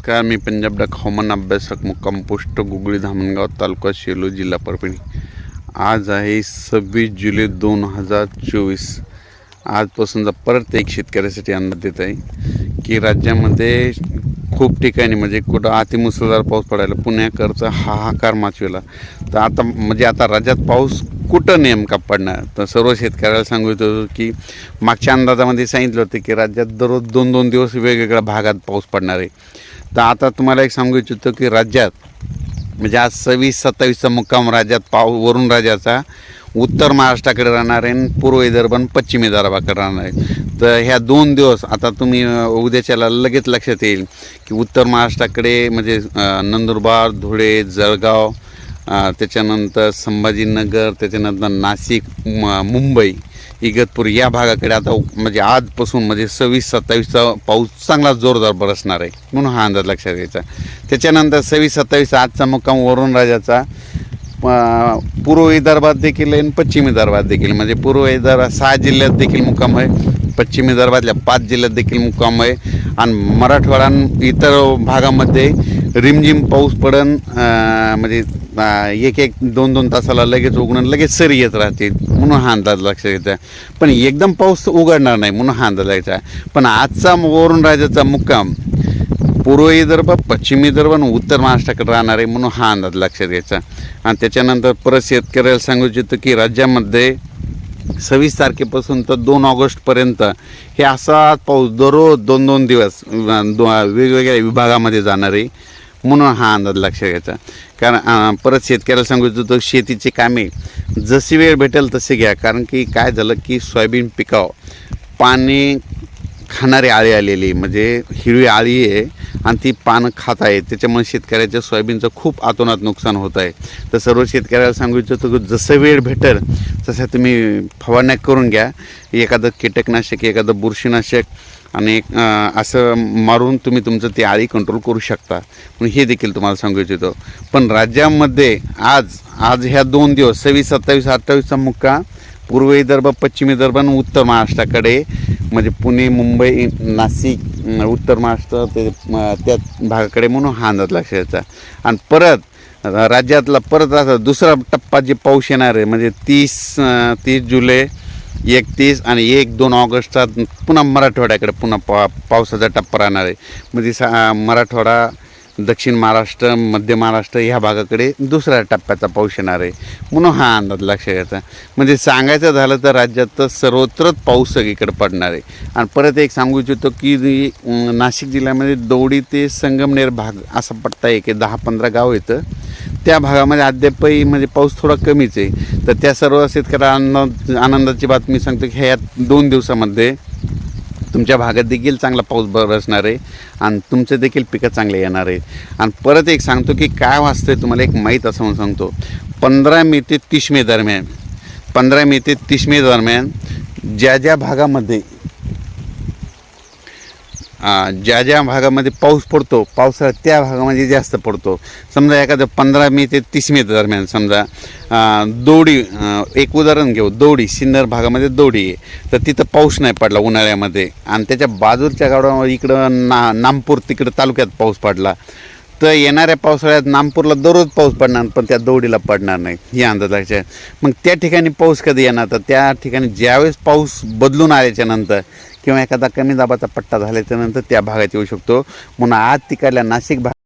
नमस्कार, मी पंजाब डक हवामान अभ्यासक मुक्काम पोस्ट गुगळी धामणगाव तालुका सेलू जिल्हा परभणी। आज आहे 26 जुलै 2024। आजपासूनचा परत एक शेतकऱ्यासाठी अंदाज देत आहे की राज्यामध्ये खूप ठिकाणी म्हणजे कुठं अतिमुसळधार पाऊस पडायला पुण्याकरचा हाहाकार माचविला। तर आता राज्यात पाऊस कुठं नेमका पडणार, तर सर्व शेतकऱ्याला सांगू इच्छितो की मागच्या अंदाजामध्ये सांगितलं होतं की राज्यात दररोज 2-2 दिवस वेगवेगळ्या भागात पाऊस पडणार आहे। तर आता तुम्हाला एक सांगू इच्छितो की राज्यात म्हणजे आज 26-27चा मुक्काम राज्यात वरून राज्याचा उत्तर महाराष्ट्राकडे राहणार आहे, पूर्व विदर्भ आणि पश्चिम विदर्भाकडे राहणार आहे। तर ह्या 2 दिवस आता तुम्ही उद्याच्याला लगेच लक्षात येईल की उत्तर महाराष्ट्राकडे म्हणजे नंदुरबार, धुळे, जळगाव, त्याच्यानंतर संभाजीनगर, त्याच्यानंतर नाशिक, मुंबई, इगतपुरी या भागाकडे आता म्हणजे आजपासून म्हणजे 26-27चा पाऊस चांगला जोरदार बरसणार आहे, म्हणून हा अंदाज लक्षात घ्यायचा। त्याच्यानंतर 26-27 आजचा मुक्काम वरून राज्याचा पूर्व विदर्भात देखील आणि पश्चिम विदर्भात देखील म्हणजे पूर्व विदर्भात 6 जिल्ह्यात देखील मुक्काम आहे, पश्चिम विदर्भातल्या 5 जिल्ह्यात देखील मुक्काम आहे आणि मराठवाडा इतर भागामध्ये रिमझिम पाऊस पडन म्हणजे 1-2 तासाला लगेच उघडून लगेच सरी येत राहतील, म्हणून हा अंदाज लक्षात घ्यायचा। पण एकदम पाऊस उघडणार नाही म्हणून हा अंदाज घ्यायचा। पण आजचा वरून राज्याचा मुक्काम पूर्व विदर्भ, पश्चिम विदर्भ आणि उत्तर महाराष्ट्राकडे राहणार आहे, म्हणून हा अंदाज लक्षात घ्यायचा। आणि त्याच्यानंतर परत शेतकऱ्याला सांगू इच्छितो की राज्यामध्ये 26 तारखेपासून तर 2 ऑगस्टपर्यंत हे असा पाऊस दररोज 2-2 दिवस वेगवेगळ्या विभागामध्ये जाणार आहे, म्हणून हा अंदाज लक्षात घ्यायचा। कारण परत शेतकऱ्याला सांगू इच्छितो शेतीची कामे जशी वेळ भेटेल तसे घ्या, कारण की काय झालं की सोयाबीन पिकावर पाणी खाणारी आळी आलेली म्हणजे हिरवी आळी आहे आणि ती पानं खात आहे, त्याच्यामुळे शेतकऱ्याच्या सोयाबीनचं खूप अतोनात नुकसान होत आहे। तर सर्व शेतकऱ्याला सांगू इच्छितो की जसं वेळ भेटेल तसं तुम्ही फवारण्या करून घ्या, एखादं कीटकनाशक, एखादं बुरशीनाशक आणि असं मारून तुम्ही तुमचं ती आळी कंट्रोल करू शकता, म्हणून हे देखील तुम्हाला सांगू इच्छितो। पण राज्यामध्ये आज ह्या 2 दिवस 26-27-28चा मुक्काम पूर्व विदर्भ, पश्चिम विदर्भ आणि उत्तर महाराष्ट्राकडे म्हणजे पुणे, मुंबई, नाशिक, उत्तर महाराष्ट्र त्या भागाकडे, म्हणून हा अंदाज लक्षात घ्यायचा। आणि परत राज्यातला परत असा दुसरा टप्पा जे पाऊस येणार आहे म्हणजे 30 जुलै, 31 आणि 1-2 ऑगस्टचा पुन्हा मराठवाड्याकडे पुन्हा पावसाचा टप्पा राहणार आहे। म्हणजे मराठवाडा, दक्षिण महाराष्ट्र, मध्य महाराष्ट्र ह्या भागाकडे दुसऱ्या टप्प्याचा पाऊस येणार आहे, म्हणून हा अंदाज लक्षात घ्यायचा। म्हणजे सांगायचं झालं तर राज्यात तर सर्वत्रच पाऊस सगळीकडे पडणार आहे। आणि परत एक सांगू इच्छितो की नाशिक जिल्ह्यामध्ये दौडी ते संगमनेर भाग असा पट्टा आहे की 10-15 गाव येतं, त्या भागामध्ये अद्यापही म्हणजे पाऊस थोडा कमीच आहे। तर त्या सर्व शेतकऱ्यांना आनंदाची बातमी सांगतो की ह्या 2 दिवसामध्ये तुमच्या भागात देखील चांगला पाऊस बरसणार आहे आणि तुमचे देखील पिकं चांगले येणार आहेत। आणि परत एक सांगतो की काय वाचतंय तुम्हाला एक माहीत असं म्हणून सांगतो, 15 मे ते 30 मे दरम्यान 15 मे ते 30 मे दरम्यान ज्या भागामध्ये पाऊस पडतो, पावसाळ्यात त्या भागामध्ये जास्त पडतो। समजा एखादं 15 मे ते 30 मे दरम्यान समजा दौडी, एक उदाहरण घेऊ, दौडी सिन्नर भागामध्ये दौडी आहे, तर तिथं पाऊस नाही पडला उन्हाळ्यामध्ये आणि त्याच्या बाजूच्या गावावर इकडं नामपूर तिकडं तालुक्यात पाऊस पडला, तर येणाऱ्या पावसाळ्यात नामपूरला दररोज पाऊस पडणार पण त्या दौडीला पडणार नाही, ही अंदाज आहे। मग त्या ठिकाणी पाऊस कधी येणार, तर त्या ठिकाणी ज्यावेळेस पाऊस बदलून आल्याच्यानंतर किंवा एखादा कमी दाबाचा पट्टा झाल्याच्यानंतर त्या भागात येऊ शकतो, म्हणून आज तिकडल्या नाशिक